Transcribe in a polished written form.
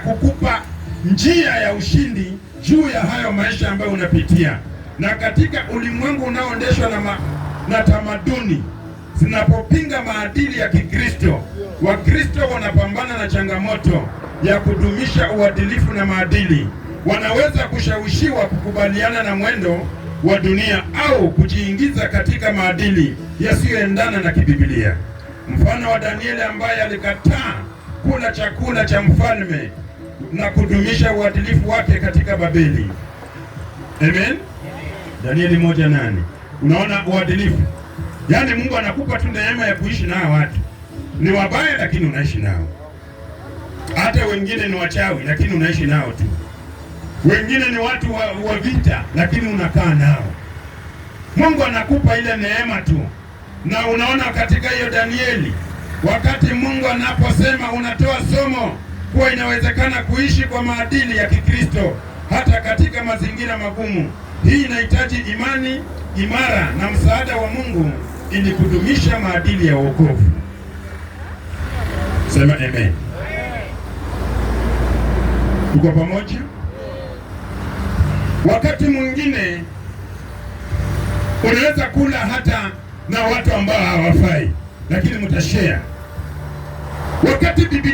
kukupa njia ya ushindi juu ya hayo maisha ambayo unapitia. Na katika ulimwengu unaoendeshwa na tamaduni zinapopinga maadili ya Kikristo, Wakristo wanapambana na changamoto ya kudumisha uadilifu na maadili. Wanaweza kushawishiwa kukubaliana na mwendo wa dunia au kujiingiza katika maadili yasiyoendana na kibiblia. Mfano wa Danieli ambaye alikataa kula chakula cha mfalme na kudumisha uadilifu wake katika Babeli. Amen. Danieli 1:8. Unaona uadilifu. Yaani Mungu anakupa tu neema ya kuishi nao watu. Ni wabaya lakini unaishi nao. Hata wengine ni wachawi lakini unaishi nao tu. Wengine ni watu wa vita lakini unakaa nao. Mungu anakupa ile neema tu. Na unaona katika hiyo Danieli, wakati Mungu anaposema, unatoa somo kuwa inawezekana kuishi kwa maadili ya Kikristo hata katika mazingira magumu. Hii inahitaji imani imara na msaada wa Mungu ili kudumisha maadili ya wokovu. Sema amen. Tuko pamoja? Wakati mwingine unaweza kula hata na watu ambao hawafai, lakini mtashare. Wakati Biblia